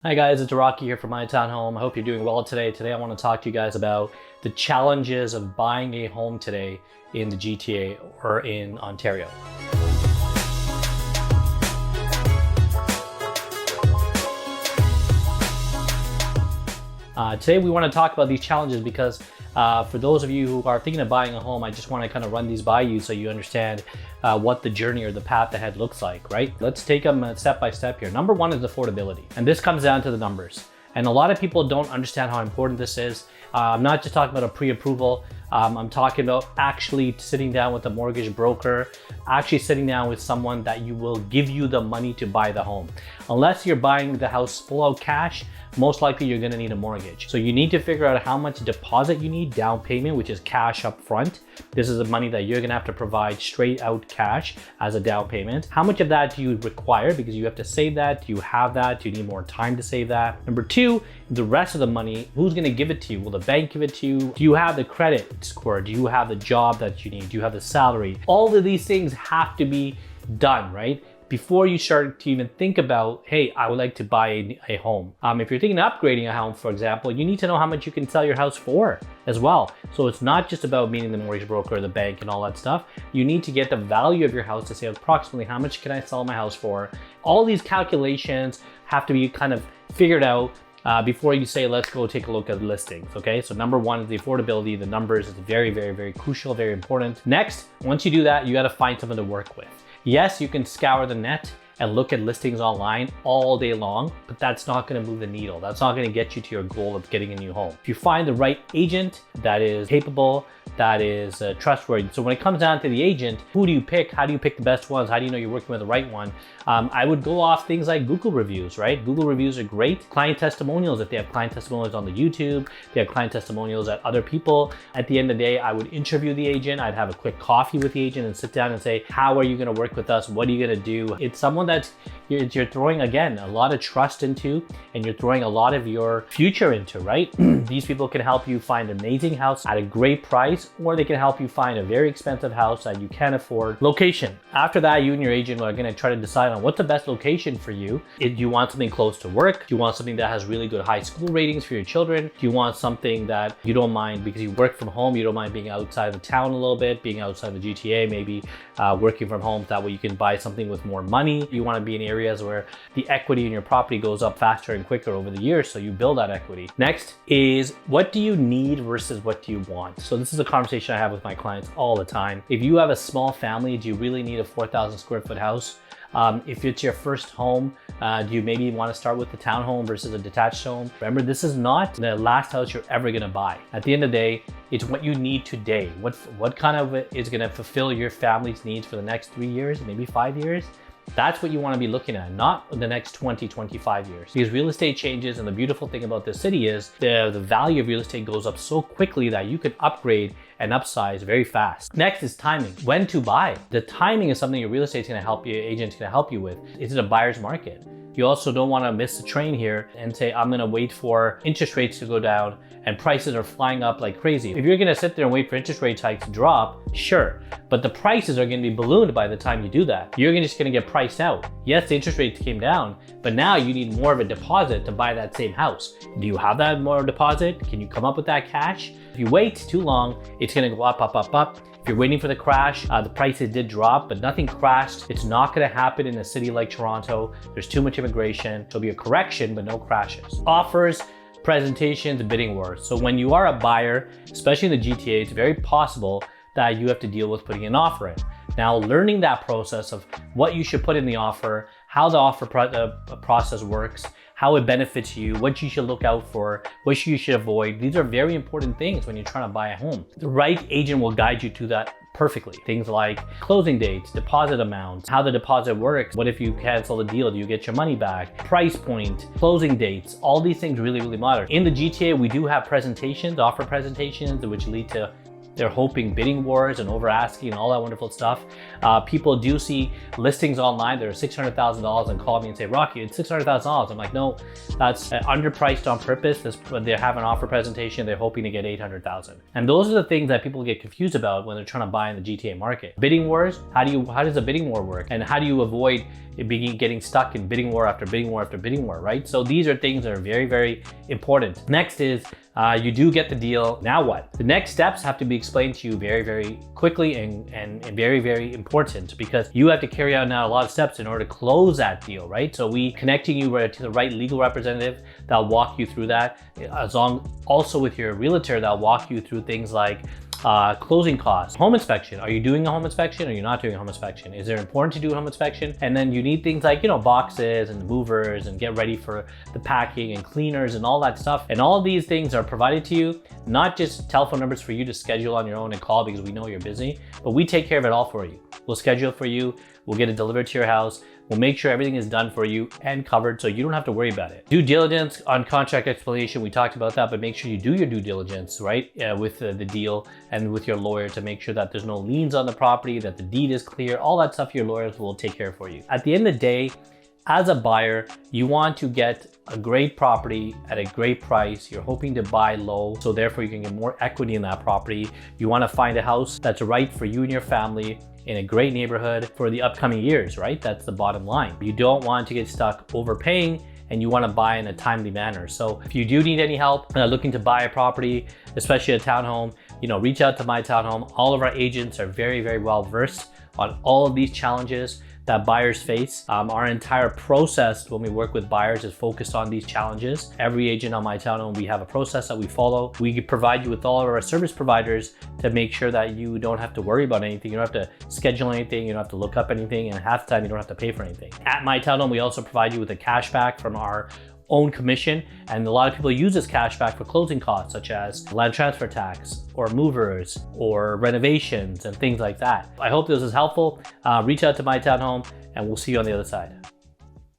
Hi guys, it's Rocky here from my townhome. I hope you're doing well today. Today I want to talk to you guys about the challenges of buying a home today in the GTA or in Ontario. Today we want to talk about these challenges because for those of you who are thinking of buying a home, I just want to kind of run these by you so you understand what the journey or the path ahead looks like, right? Let's take them step by step here. Number one is affordability. And this comes down to the numbers. And a lot of people don't understand how important this is. I'm not just talking about a pre-approval. I'm talking about actually sitting down with a mortgage broker, actually sitting down with someone that will give you the money to buy the home. Unless you're buying the house full out cash, most likely you're gonna need a mortgage. So you need to figure out how much deposit you need, down payment, which is cash up front. This is the money that you're gonna have to provide straight out cash as a down payment. How much of that do you require? Because you have to save that. Do you have that? Do you need more time to save that? Number two, the rest of the money, who's gonna give it to you? Will the bank give it to you? Do you have the credit score? Do you have the job that you need? Do you have the salary? All of these things have to be done, right? Before you start to even think about, hey, I would like to buy a home. If you're thinking of upgrading a home, for example, you need to know how much you can sell your house for as well. So it's not just about meeting the mortgage broker or the bank and all that stuff. You need to get the value of your house to say approximately how much can I sell my house for. All these calculations have to be kind of figured out before you say, let's go take a look at listings, okay? So number one is the affordability. The numbers is very, very, very crucial, very important. Next, once you do that, you gotta find someone to work with. Yes, you can scour the net and look at listings online all day long, but that's not gonna move the needle. That's not gonna get you to your goal of getting a new home. If you find the right agent that is capable, that is trustworthy. So when it comes down to the agent, who do you pick? How do you pick the best ones? How do you know you're working with the right one? I would go off things like Google reviews, right? Google reviews are great. Client testimonials, if they have client testimonials on the YouTube, they have client testimonials at other people. At the end of the day, I would interview the agent. I'd have a quick coffee with the agent and sit down and say, how are you gonna work with us? What are you gonna do? It's someone that you're throwing, again, a lot of trust into, and you're throwing a lot of your future into, right? These people can help you find an amazing house at a great price, or they can help you find a very expensive house that you can't afford. Location. After that, you and your agent are gonna try to decide on what's the best location for you. Do you want something close to work? Do you want something that has really good high school ratings for your children? Do you want something that you don't mind because you work from home, you don't mind being outside of town a little bit, being outside the GTA, maybe working from home, that way you can buy something with more money. You wanna be in areas where the equity in your property goes up faster and quicker over the years, so you build that equity. Next is, what do you need versus what do you want? So this is a conversation I have with my clients all the time. If you have a small family, do you really need a 4,000 square foot house? If it's your first home, do you maybe want to start with the townhome versus a detached home? Remember, this is not the last house you're ever gonna buy. At the end of the day, it's what you need today. What kind of is gonna fulfill your family's needs for the next 3 years, maybe 5 years? That's what you want to be looking at, not the next 20, 25 years. Because real estate changes, and the beautiful thing about this city is the value of real estate goes up so quickly that you can upgrade and upsize very fast. Next is timing. When to buy. The timing is something your real estate's gonna help you, agent's gonna help you with. Is it a buyer's market? You also don't want to miss the train here and say, I'm gonna wait for interest rates to go down and prices are flying up like crazy. If you're gonna sit there and wait for interest rate hikes to drop, sure, but the prices are gonna be ballooned by the time you do that. You're just gonna get priced out. Yes, the interest rates came down, but now you need more of a deposit to buy that same house. Do you have that more deposit? Can you come up with that cash? If you wait too long, it's gonna go up, up, up, up. If you're waiting for the crash, the prices did drop, but nothing crashed. It's not gonna happen in a city like Toronto. There's too much immigration. There'll be a correction, but no crashes. Offers, presentations, bidding wars. So when you are a buyer, especially in the GTA, it's very possible that you have to deal with putting an offer in. Now, learning that process of what you should put in the offer, how the offer process works, how it benefits you, what you should look out for, what you should avoid. These are very important things when you're trying to buy a home. The right agent will guide you to that perfectly. Things like closing dates, deposit amounts, how the deposit works. What if you cancel the deal? Do you get your money back? Price point, closing dates, all these things really, really matter. In the GTA, we do have presentations, offer presentations, which lead to They're hoping bidding wars and over asking and all that wonderful stuff. People do see listings online that are $600,000 and call me and say, Rocky, it's $600,000. I'm like, no, that's underpriced on purpose. They have an offer presentation. They're hoping to get $800,000. And those are the things that people get confused about when they're trying to buy in the GTA market. Bidding wars, how does a bidding war work? And how do you avoid getting stuck in bidding war after bidding war after bidding war, right? So these are things that are very, very important. Next is you do get the deal. Now what? The next steps have to be explained to you very, very quickly and very, very important, because you have to carry out now a lot of steps in order to close that deal, right? So we connecting you to the right legal representative that'll walk you through that, also with your realtor that'll walk you through things like closing costs, home inspection. Are you doing a home inspection or you're not doing a home inspection? Is it important to do a home inspection? And then you need things like, boxes and movers and get ready for the packing and cleaners and all that stuff. And all of these things are provided to you, not just telephone numbers for you to schedule on your own and call because we know you're busy, but we take care of it all for you. We'll schedule it for you. We'll get it delivered to your house. We'll make sure everything is done for you and covered so you don't have to worry about it. Due diligence on contract explanation, we talked about that, but make sure you do your due diligence, right? With the deal and with your lawyer to make sure that there's no liens on the property, that the deed is clear, all that stuff your lawyers will take care of for you. At the end of the day, as a buyer, you want to get a great property at a great price. You're hoping to buy low, so therefore you can get more equity in that property. You want to find a house that's right for you and your family in a great neighborhood for the upcoming years, right? That's the bottom line. You don't want to get stuck overpaying, and you want to buy in a timely manner. So if you do need any help looking to buy a property, especially a townhome, reach out to My Townhome. All of our agents are very, very well versed on all of these challenges that buyers face. Our entire process when we work with buyers is focused on these challenges. Every agent on My Townhome, we have a process that we follow. We provide you with all of our service providers to make sure that you don't have to worry about anything. You don't have to schedule anything. You don't have to look up anything. And half the time you don't have to pay for anything. At My Townhome, we also provide you with a cashback from our own commission, and a lot of people use this cashback for closing costs such as land transfer tax or movers or renovations and things like that. I hope this is helpful. Reach out to My Townhome and we'll see you on the other side.